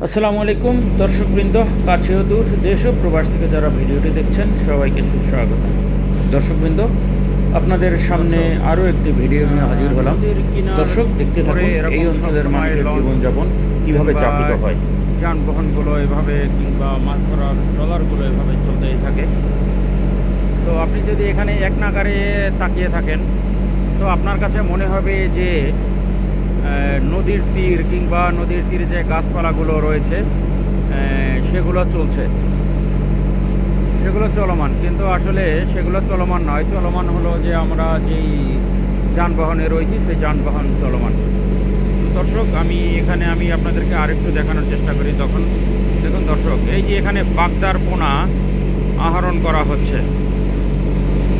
আসসালামু আলাইকুম দর্শকবৃন্দ, কাছেও দূর দেশ ও প্রবাস থেকে যারা ভিডিওটি দেখছেন সবাইকে সুস্বাগত। দর্শকবৃন্দ, আপনাদের সামনে আরও একটি ভিডিও নিয়ে হাজির হলাম। দর্শক, দেখতে থাকুন এই অঞ্চলের মানুষের জীবনযাপন কিভাবে যাপিত হয়। যানবাহনগুলো এভাবে কিংবা মাছ ধরার ট্রলারগুলো এভাবে চলতেই থাকে। তো আপনি যদি এখানে এক নাগারে তাকিয়ে থাকেন তো আপনার কাছে মনে হবে যে নদীর তীর কিংবা নদীর তীরে যে গাছপালাগুলো রয়েছে সেগুলো চলমান, কিন্তু আসলে সেগুলো চলমান নয়। চলমান হলো যে আমরা যেই যানবাহনে রয়েছি সেই যানবাহন চলমান। দর্শক, আমি আপনাদেরকে আরেকটু দেখানোর চেষ্টা করি। দেখুন দর্শক, এই যে এখানে বাগদার পোনা আহরণ করা হচ্ছে।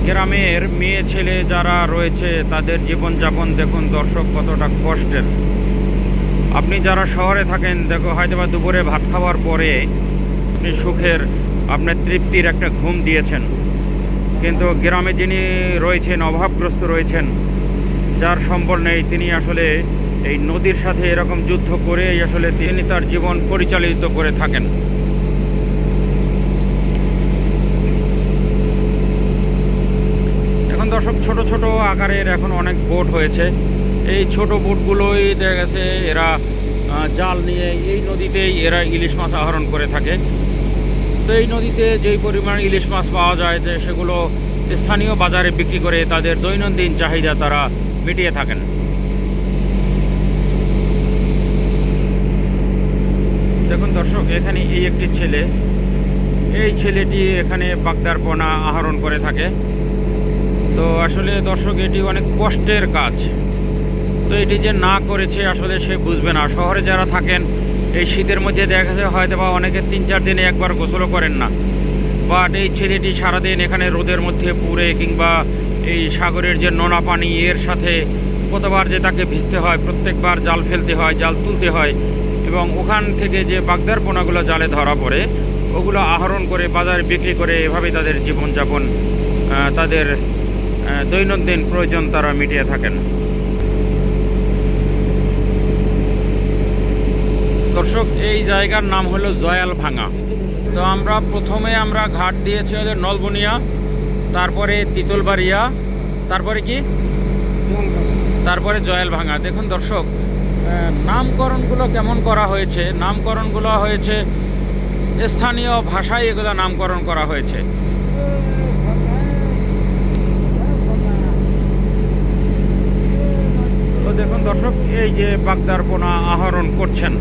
গ্রামের মেয়ে ছেলে যারা রয়েছে তাদের জীবনযাপন দেখুন দর্শক কতটা কষ্টের। আপনি যারা শহরে থাকেন হয়তো বা দুপুরে ভাত খাওয়ার পরে আপনি সুখের আপনার তৃপ্তির একটা ঘুম দিয়েছেন, কিন্তু গ্রামে যিনি রয়েছেন অভাবগ্রস্ত রয়েছেন, যার সম্বল নেই, তিনি আসলে এই নদীর সাথে এরকম যুদ্ধ করে আসলে তিনি তার জীবন পরিচালিত করে থাকেন। এখন দর্শক, ছোট ছোট আকারের এখন অনেক বোট হয়েছে। এই ছোট বোটগুলোই দেখা গেছে এরা জাল নিয়ে এই নদীতেই এরা ইলিশ মাছ আহরণ করে থাকে। তো এই নদীতে যেই পরিমাণ ইলিশ মাছ পাওয়া যায় যে সেগুলো স্থানীয় বাজারে বিক্রি করে তাদের দৈনন্দিন চাহিদা তারা মিটিয়ে থাকেন। দেখুন দর্শক, এখানে এই একটি ছেলে, এই ছেলেটি এখানে বাগদার পোনা আহরণ করে থাকে। তো আসলে দর্শক, এটি অনেক কষ্টের কাজ। তো এটি যে না করেছে আসলে সে বুঝবে না। শহরে যারা থাকেন এই শীতের মধ্যে দেখা যায় হয়তো বা অনেকে 3-4 দিনে একবার গোসলও করেন না। বাট এই ছেলেটি সারাদিন এখানে রোদের মধ্যে পুড়ে কিংবা এই সাগরের যে নোনা পানি এর সাথে কতবার যে তাকে ভিজতে হয়, প্রত্যেকবার জাল ফেলতে হয়, জাল তুলতে হয়, এবং ওখান থেকে যে বাগদার পোনাগুলো জালে ধরা পড়ে ওগুলো আহরণ করে বাজারে বিক্রি করে এভাবেই তাদের জীবনযাপন, তাদের দৈনন্দিন প্রয়োজন তারা মিটিয়ে থাকেন। দর্শক, এই জায়গার নাম হলো জয়াল ভাঙা। তো প্রথমে আমরা ঘাট দিয়েছি হলো নলবনিয়া, তারপরে তিতুলবাড়িয়া, তারপরে কি তারপরে জয়াল ভাঙা। দেখুন দর্শক, নামকরণগুলো কেমন করা হয়েছে। নামকরণগুলো হয়েছে স্থানীয় ভাষায়, এগুলো নামকরণ করা হয়েছে। তো দেখুন দর্শক, এই যে বাগদার পোনা আহরণ করছেন,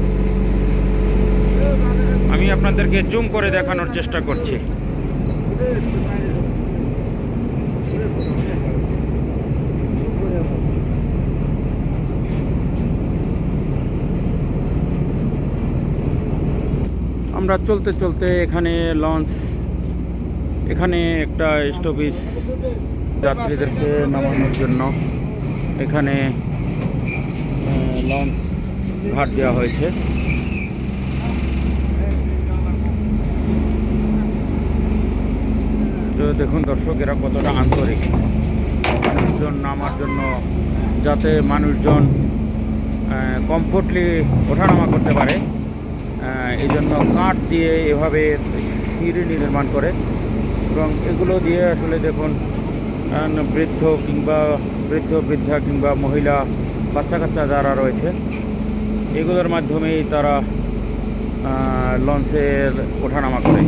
আমি আপনাদেরকে জুম করে দেখানোর চেষ্টা করছি। আমরা চলতে চলতে এখানে লঞ্চ, এখানে একটা স্টপেজ যাত্রীদেরকে নামানোর জন্য এখানে লঞ্চ ঘাট দেওয়া হয়েছে। তো দেখুন দর্শক, এরা কতটা আন্তরিক মানুষজন নামার জন্য, যাতে মানুষজন কমফোর্টলি ওঠানামা করতে পারে, এই জন্য কাঠ দিয়ে এভাবে সিঁড়ি নির্মাণ করে। এবং এগুলো দিয়ে আসলে দেখুন বৃদ্ধা কিংবা মহিলা, বাচ্চা কাচ্চা যারা রয়েছে, এগুলোর মাধ্যমেই তারা লঞ্চের ওঠানামা করে।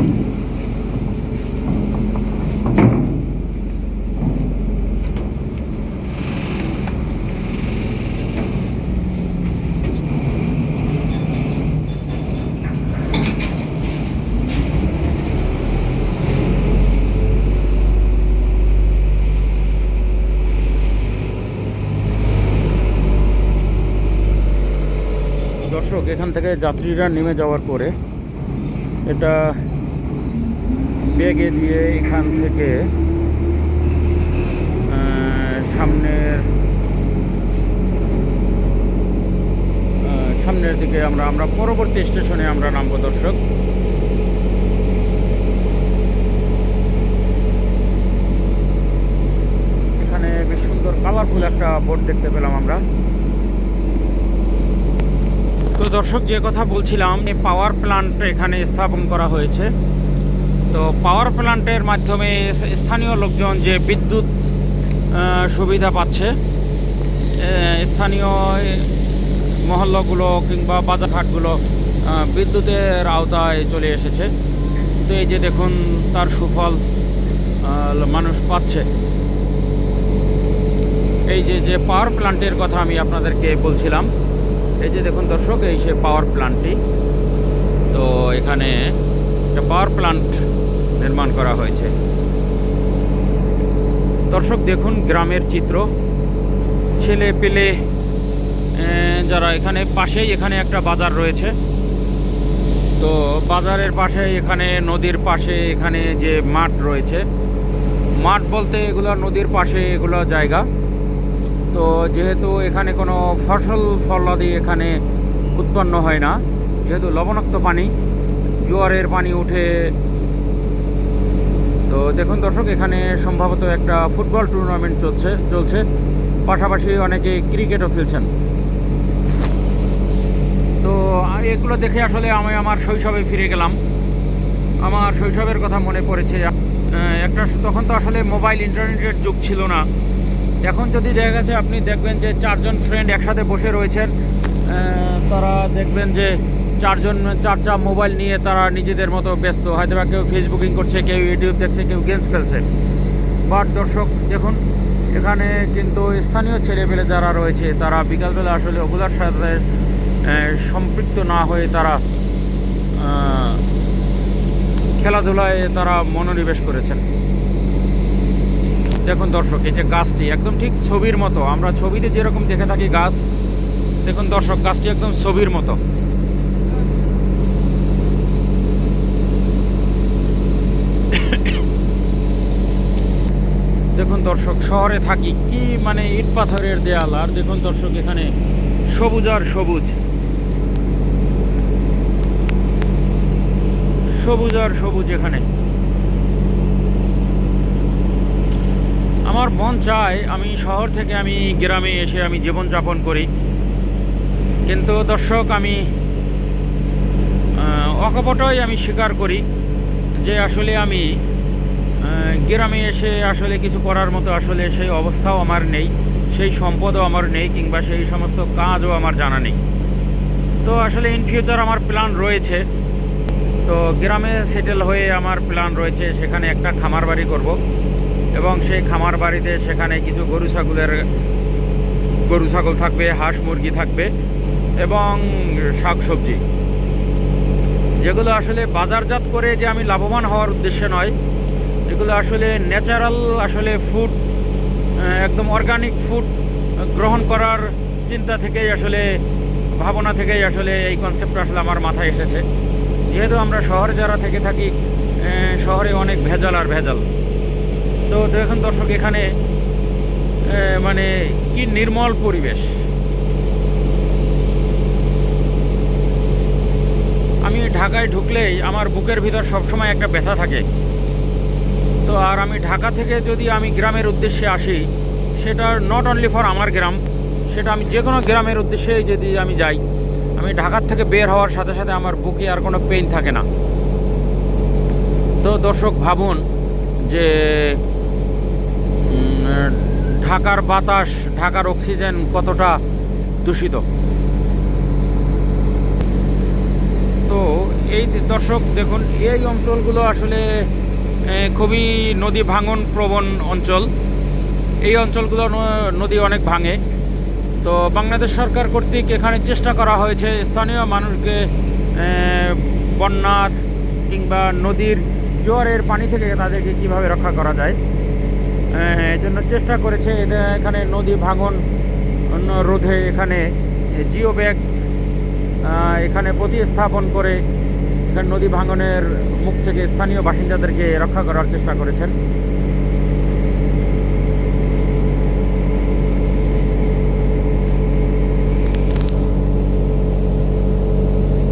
দর্শক, এখান থেকে যাত্রীরা নেমে যাওয়ার পরে এটা ব্যাগে দিয়ে এখান থেকে সামনের দিকে আমরা পরবর্তী স্টেশনে আমরা নামবো। দর্শক, এখানে বেশ সুন্দর কালারফুল একটা বোট দেখতে পেলাম আমরা। তো দর্শক, যে কথা বলছিলাম, পাওয়ার প্ল্যান্ট এখানে স্থাপন করা হয়েছে। তো পাওয়ার প্ল্যান্টের মাধ্যমে স্থানীয় লোকজন যে বিদ্যুৎ সুবিধা পাচ্ছে, স্থানীয় মহল্লাগুলো কিংবা বাজারঘাটগুলো বিদ্যুতের আওতায় চলে এসেছে। তো এই যে দেখুন, তার সুফল মানুষ পাচ্ছে। এই যে পাওয়ার প্ল্যান্টের কথা আমি আপনাদেরকে বলছিলাম, এই যে দেখুন দর্শক, এই সে পাওয়ার প্ল্যান্টটি। তো এখানে একটা পাওয়ার প্ল্যান্ট নির্মাণ করা হয়েছে। দর্শক দেখুন গ্রামের চিত্র, ছেলে পেলে যারা এখানে পাশেই এখানে একটা বাজার রয়েছে। তো বাজারের পাশে এখানে নদীর পাশে এখানে যে মাঠ রয়েছে, মাঠ বলতে এগুলো নদীর পাশে এগুলো জায়গা। তো যেহেতু এখানে কোনো ফলাদি এখানে উৎপন্ন হয় না, যেহেতু লবণাক্ত পানি, জোয়ারের পানি উঠে। তো দেখুন দর্শক, এখানে সম্ভবত একটা ফুটবল টুর্নামেন্ট চলছে, পাশাপাশি অনেকে ক্রিকেটও খেলছেন। তো এগুলো দেখে আসলে আমি আমার শৈশবে ফিরে গেলাম। আমার শৈশবের কথা মনে পড়েছে। তখন তো আসলে মোবাইল ইন্টারনেটের যুগ ছিল না। এখন যদি দেখা গেছে, আপনি দেখবেন যে 4জন ফ্রেন্ড একসাথে বসে রয়েছেন, তারা দেখবেন যে 4টা মোবাইল নিয়ে তারা নিজেদের মতো ব্যস্ত। হয়তো বা কেউ ফেসবুকিং করছে, কেউ ইউটিউব দেখছে, কেউ গেমস খেলছে। বাট দর্শক দেখুন, এখানে কিন্তু স্থানীয় ছেলেপেলে যারা রয়েছে, তারা বিকালবেলা আসলে ওগুলোর সাথে সম্পৃক্ত না হয়ে তারা খেলাধুলায় তারা মনোনিবেশ করেছেন। দেখুন দর্শক, এই যে গাছটি একদম ঠিক ছবির মতো, আমরা ছবিতে যেরকম দেখে থাকি গাছ, দেখুন দর্শক, গাছটি একদম ছবির মতো। দেখুন দর্শক, শহরে থাকি কি মানে ইট পাথরের দেয়াল, আর দেখুন দর্শক এখানে সবুজ আর সবুজ, সবুজ আর সবুজ। এখানে আমার মন চায় আমি শহর থেকে আমি গ্রামে এসে আমি জীবনযাপন করি, কিন্তু দর্শক আমি অকপটই আমি স্বীকার করি যে আসলে আমি গ্রামে এসে আসলে কিছু করার মতো আসলে সেই অবস্থাও আমার নেই, সেই সম্পদও আমার নেই, কিংবা সেই সমস্ত কাজও আমার জানা নেই। তো আসলে ইন ফিউচার আমার প্ল্যান রয়েছে, তো গ্রামে সেটেল হয়ে আমার প্ল্যান রয়েছে সেখানে একটা খামার বাড়ি করব, এবং সেই খামার বাড়িতে সেখানে কিছু গরু ছাগল থাকবে, হাঁস মুরগি থাকবে, এবং শাকসবজি, যেগুলো আসলে বাজারজাত করে যে আমি লাভবান হওয়ার উদ্দেশ্যে নয়, এগুলো আসলে ন্যাচারাল আসলে ফুড, একদম অর্গানিক ফুড গ্রহণ করার চিন্তা থেকেই আসলে, ভাবনা থেকেই আসলে এই কনসেপ্টটা আসলে আমার মাথায় এসেছে। যেহেতু আমরা শহরে যারা থেকে থাকি, শহরে অনেক ভেজাল আর ভেজাল। তো দেখুন দর্শক, এখানে মানে কি নির্মল পরিবেশ। আমি ঢাকায় ঢুকলেই আমার বুকের ভিতর সবসময় একটা ব্যথা থাকে। তো আর আমি ঢাকা থেকে যদি আমি গ্রামের উদ্দেশ্যে আসি, সেটা নট অনলি ফর আমার গ্রাম, সেটা আমি যে কোনো গ্রামের উদ্দেশ্যে যদি আমি যাই, আমি ঢাকার থেকে বের হওয়ার সাথে সাথে আমার বুকে আর কোনো পেইন থাকে না। তো দর্শক ভাবুন যে ঢাকার বাতাস, ঢাকার অক্সিজেন কতটা দূষিত। তো এই দর্শক দেখুন, এই অঞ্চলগুলো আসলে খুবই নদী ভাঙন প্রবণ অঞ্চল। এই অঞ্চলগুলো নদী অনেক ভাঙে। তো বাংলাদেশ সরকার কর্তৃক এখানে চেষ্টা করা হয়েছে স্থানীয় মানুষকে বন্যার কিংবা নদীর জোয়ারের পানি থেকে তাদেরকে কিভাবে রক্ষা করা যায়, এই জন্য চেষ্টা করেছে। এখানে নদী ভাঙন রোধে এখানে জিও ব্যাগ এখানে প্রতিস্থাপন করে এখানে নদী ভাঙনের মুখ থেকে স্থানীয় বাসিন্দাদেরকে রক্ষা করার চেষ্টা করেছেন।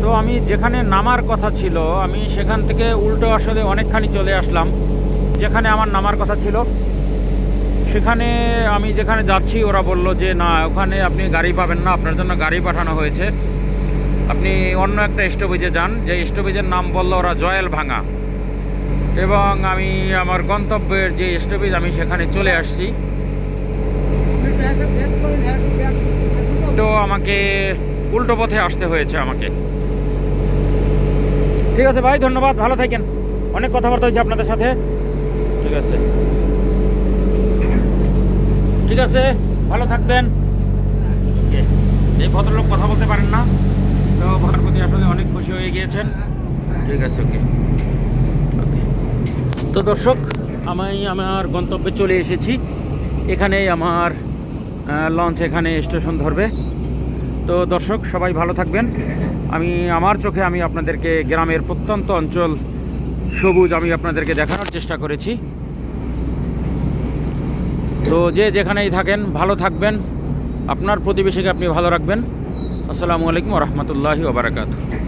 তো আমি যেখানে নামার কথা ছিল, আমি সেখান থেকে উল্টো আসলে অনেকখানি চলে আসলাম। যেখানে আমার নামার কথা ছিল সেখানে আমি যেখানে যাচ্ছি, ওরা বলল যে না, ওখানে আপনি গাড়ি পাবেন না, আপনার জন্য গাড়ি পাঠানো হয়েছে। আপনি অন্য একটা স্টপেজে যান, যে স্টপেজের নাম বললো ওরা জয়েল ভাঙা, এবং আমি আমার গন্তব্যের যে স্টপেজ আমি সেখানে চলে আসছি। তো আমাকে উল্টো পথে আসতে হয়েছে আমাকে। ঠিক আছে ভাই, ধন্যবাদ, ভালো থাকেন। অনেক কথাবার্তা হয়েছে আপনাদের সাথে। ঠিক আছে, ঠিক আছে, ভালো থাকবেন। ওকে, এই ভদ্রলোক কথা বলতে পারেন না, তো ভাড়ার প্রতি আসলে অনেক খুশি হয়ে গিয়েছেন। ঠিক আছে, ওকে ওকে। তো দর্শক, আমি আমার গন্তব্যে চলে এসেছি। এখানেই আমার লঞ্চ এখানে স্টেশন ধরবে। তো দর্শক, সবাই ভালো থাকবেন। আমি আমার চোখে আমি আপনাদেরকে গ্রামের প্রত্যন্ত অঞ্চল সবুজ আমি আপনাদেরকে দেখানোর চেষ্টা করেছি। তো যে যেখানেই থাকেন ভালো থাকবেন, আপনার প্রতিবেশীকে আপনি ভালো রাখবেন। আসসালামু আলাইকুম ওয়া রাহমাতুল্লাহি ওয়া বারাকাতুহু।